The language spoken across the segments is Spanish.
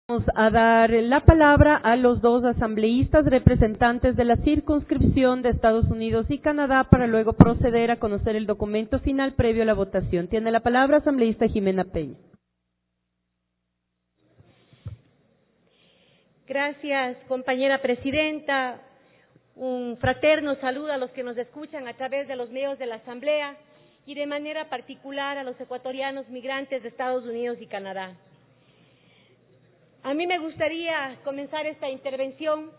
Vamos a dar la palabra a los dos asambleístas representantes de la circunscripción de Estados Unidos y Canadá para luego proceder a conocer el documento final previo a la votación. Tiene la palabra asambleísta Jimena Peña. Gracias, compañera presidenta. Un fraterno saludo a los que nos escuchan a través de los medios de la Asamblea y de manera particular a los ecuatorianos migrantes de Estados Unidos y Canadá. A mí me gustaría comenzar esta intervención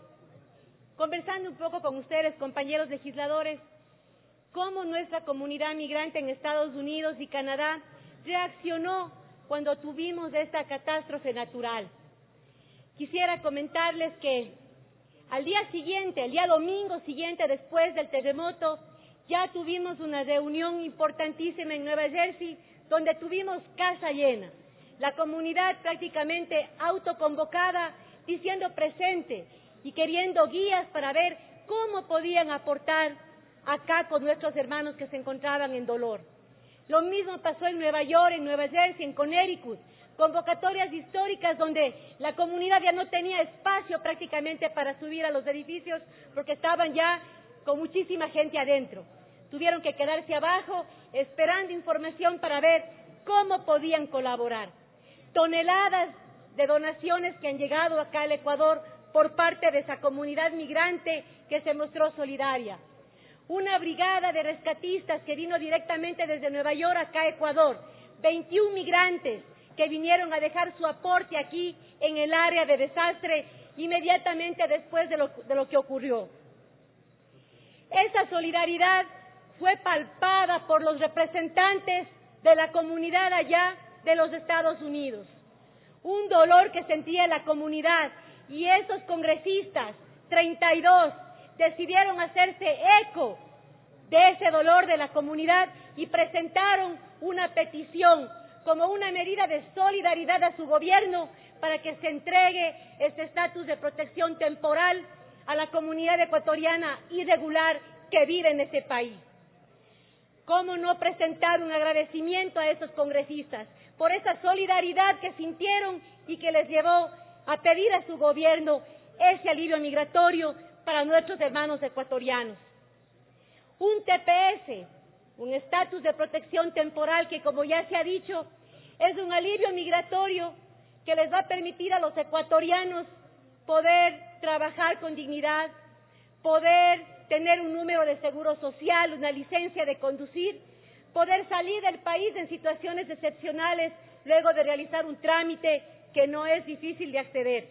conversando un poco con ustedes, compañeros legisladores, cómo nuestra comunidad migrante en Estados Unidos y Canadá reaccionó cuando tuvimos esta catástrofe natural. Quisiera comentarles que al día siguiente, el día domingo siguiente después del terremoto, ya tuvimos una reunión importantísima en Nueva Jersey, donde tuvimos casa llena. La comunidad prácticamente autoconvocada, diciendo presente y queriendo guías para ver cómo podían aportar acá con nuestros hermanos que se encontraban en dolor. Lo mismo pasó en Nueva York, en Nueva Jersey, en Connecticut, convocatorias históricas donde la comunidad ya no tenía espacio prácticamente para subir a los edificios porque estaban ya con muchísima gente adentro. Tuvieron que quedarse abajo esperando información para ver cómo podían colaborar. Toneladas de donaciones que han llegado acá al Ecuador por parte de esa comunidad migrante que se mostró solidaria. Una brigada de rescatistas que vino directamente desde Nueva York acá a Ecuador. 21 migrantes que vinieron a dejar su aporte aquí en el área de desastre inmediatamente después de lo que ocurrió. Esa solidaridad fue palpada por los representantes de la comunidad allá de los Estados Unidos. Un dolor que sentía la comunidad y esos congresistas, 32, decidieron hacerse eco de ese dolor de la comunidad y presentaron una petición como una medida de solidaridad a su gobierno para que se entregue este estatus de protección temporal a la comunidad ecuatoriana irregular que vive en ese país. ¿Cómo no presentar un agradecimiento a esos congresistas por esa solidaridad que sintieron y que les llevó a pedir a su gobierno ese alivio migratorio para nuestros hermanos ecuatorianos? Un TPS, un estatus de protección temporal que, como ya se ha dicho, es un alivio migratorio que les va a permitir a los ecuatorianos poder trabajar con dignidad, poder tener un número de seguro social, una licencia de conducir, poder salir del país en situaciones excepcionales luego de realizar un trámite que no es difícil de acceder.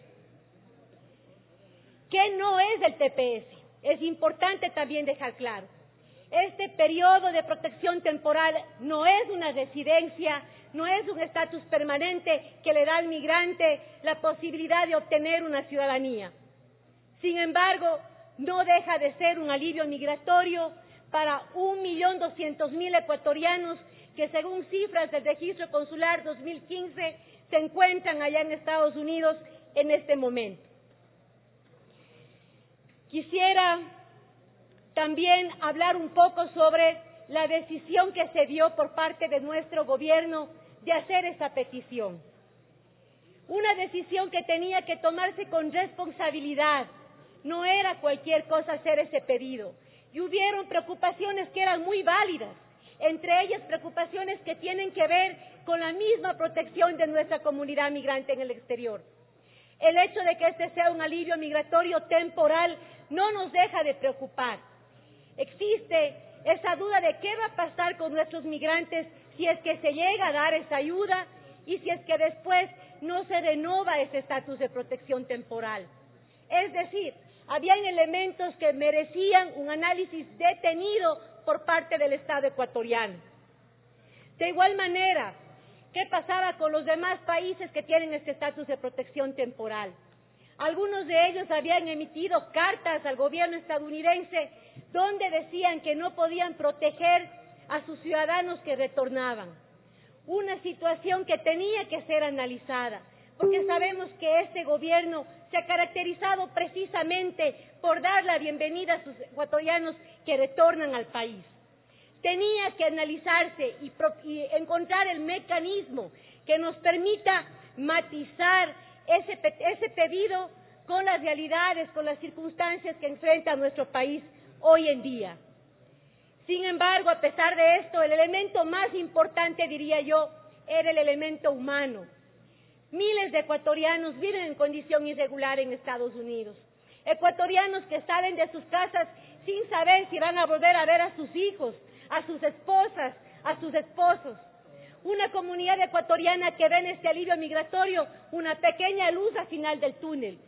¿Qué no es el TPS? Es importante también dejar claro. Este periodo de protección temporal no es una residencia, no es un estatus permanente que le da al migrante la posibilidad de obtener una ciudadanía. Sin embargo, no deja de ser un alivio migratorio para 1.200.000 ecuatorianos que, según cifras del registro consular 2015, se encuentran allá en Estados Unidos en este momento. Quisiera también hablar un poco sobre la decisión que se dio por parte de nuestro gobierno de hacer esa petición. Una decisión que tenía que tomarse con responsabilidad. No era cualquier cosa hacer ese pedido. Y hubieron preocupaciones que eran muy válidas, entre ellas preocupaciones que tienen que ver con la misma protección de nuestra comunidad migrante en el exterior. El hecho de que este sea un alivio migratorio temporal no nos deja de preocupar. Existe esa duda de qué va a pasar con nuestros migrantes si es que se llega a dar esa ayuda y si es que después no se renova ese estatus de protección temporal. Es decir, habían elementos que merecían un análisis detenido por parte del Estado ecuatoriano. De igual manera, ¿qué pasaba con los demás países que tienen este estatus de protección temporal? Algunos de ellos habían emitido cartas al gobierno estadounidense donde decían que no podían proteger a sus ciudadanos que retornaban. Una situación que tenía que ser analizada, porque sabemos que este gobierno se ha caracterizado precisamente por dar la bienvenida a sus ecuatorianos que retornan al país. Tenía que analizarse y encontrar el mecanismo que nos permita matizar ese pedido con las realidades, con las circunstancias que enfrenta nuestro país hoy en día. Sin embargo, a pesar de esto, el elemento más importante, diría yo, era el elemento humano. Miles de ecuatorianos viven en condición irregular en Estados Unidos. Ecuatorianos que salen de sus casas sin saber si van a volver a ver a sus hijos, a sus esposas, a sus esposos. Una comunidad ecuatoriana que ve en este alivio migratorio una pequeña luz al final del túnel,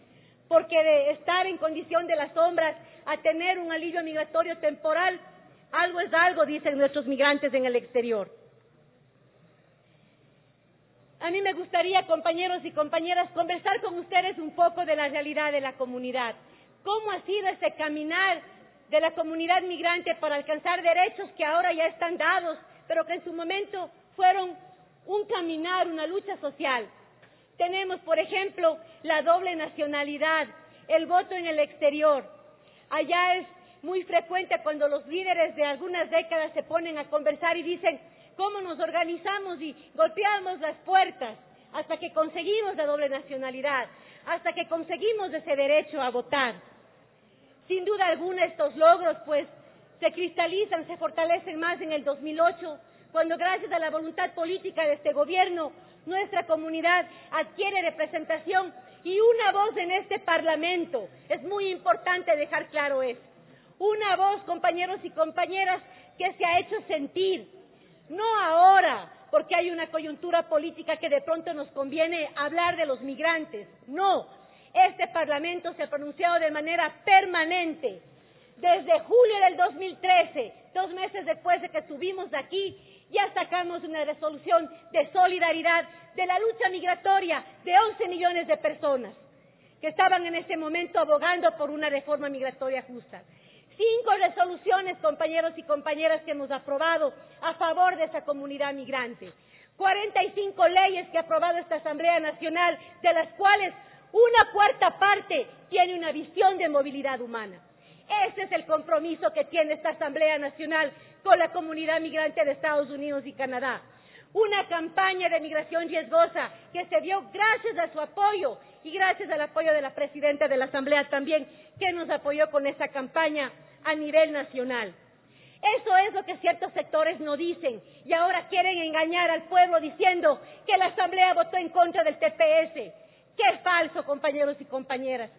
porque de estar en condición de las sombras a tener un alivio migratorio temporal, algo es algo, dicen nuestros migrantes en el exterior. A mí me gustaría, compañeros y compañeras, conversar con ustedes un poco de la realidad de la comunidad. ¿Cómo ha sido ese caminar de la comunidad migrante para alcanzar derechos que ahora ya están dados, pero que en su momento fueron un caminar, una lucha social? Tenemos, por ejemplo, la doble nacionalidad, el voto en el exterior. Allá es muy frecuente cuando los líderes de algunas décadas se ponen a conversar y dicen cómo nos organizamos y golpeamos las puertas hasta que conseguimos la doble nacionalidad, hasta que conseguimos ese derecho a votar. Sin duda alguna estos logros pues se cristalizan, se fortalecen más en el 2008, cuando gracias a la voluntad política de este gobierno, nuestra comunidad adquiere representación y una voz en este Parlamento. Es muy importante dejar claro eso. Una voz, compañeros y compañeras, que se ha hecho sentir, no ahora, porque hay una coyuntura política que de pronto nos conviene hablar de los migrantes. No, este Parlamento se ha pronunciado de manera permanente. Desde julio del 2013, 2 meses después de que estuvimos aquí, ya sacamos una resolución de solidaridad de la lucha migratoria de 11 millones de personas que estaban en ese momento abogando por una reforma migratoria justa. 5 resoluciones, compañeros y compañeras, que hemos aprobado a favor de esa comunidad migrante. 45 leyes que ha aprobado esta Asamblea Nacional, de las cuales una cuarta parte tiene una visión de movilidad humana. Ese es el compromiso que tiene esta Asamblea Nacional con la comunidad migrante de Estados Unidos y Canadá. Una campaña de migración riesgosa que se dio gracias a su apoyo y gracias al apoyo de la presidenta de la Asamblea también, que nos apoyó con esa campaña a nivel nacional. Eso es lo que ciertos sectores no dicen y ahora quieren engañar al pueblo diciendo que la Asamblea votó en contra del TPS. ¡Qué falso, compañeros y compañeras!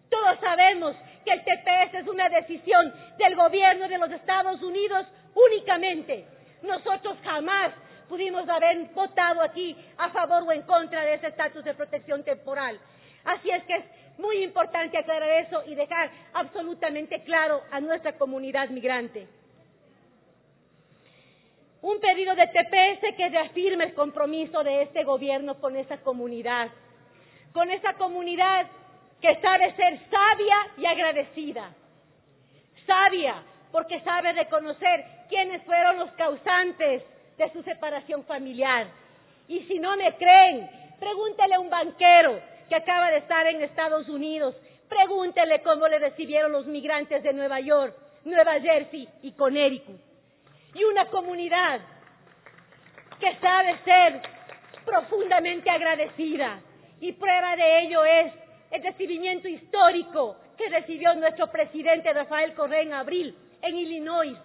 Todos sabemos que el TPS es una decisión del gobierno de los Estados Unidos únicamente. Nosotros jamás pudimos haber votado aquí a favor o en contra de ese estatus de protección temporal. Así es que es muy importante aclarar eso y dejar absolutamente claro a nuestra comunidad migrante. Un pedido de TPS que reafirme el compromiso de este gobierno con esa comunidad que sabe ser sabia y agradecida. Sabia porque sabe reconocer quiénes fueron los causantes de su separación familiar. Y si no me creen, pregúntele a un banquero que acaba de estar en Estados Unidos, pregúntele cómo le recibieron los migrantes de Nueva York, Nueva Jersey y Connecticut. Y una comunidad que sabe ser profundamente agradecida. Y prueba de ello es el recibimiento histórico que recibió nuestro presidente Rafael Correa en abril en Illinois,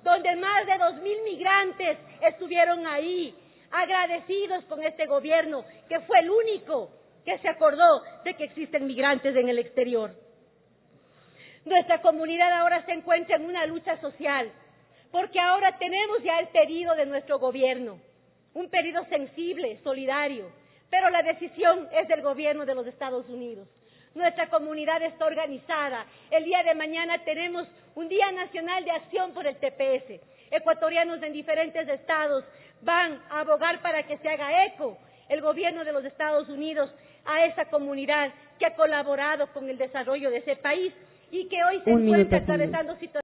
donde más de 2,000 migrantes estuvieron ahí, agradecidos con este gobierno, que fue el único que se acordó de que existen migrantes en el exterior. Nuestra comunidad ahora se encuentra en una lucha social, porque ahora tenemos ya el pedido de nuestro gobierno, un pedido sensible, solidario, pero la decisión es del gobierno de los Estados Unidos. Nuestra comunidad está organizada. El día de mañana tenemos un Día Nacional de Acción por el TPS. Ecuatorianos en diferentes estados van a abogar para que se haga eco el gobierno de los Estados Unidos a esa comunidad que ha colaborado con el desarrollo de ese país y que hoy se encuentra atravesando situaciones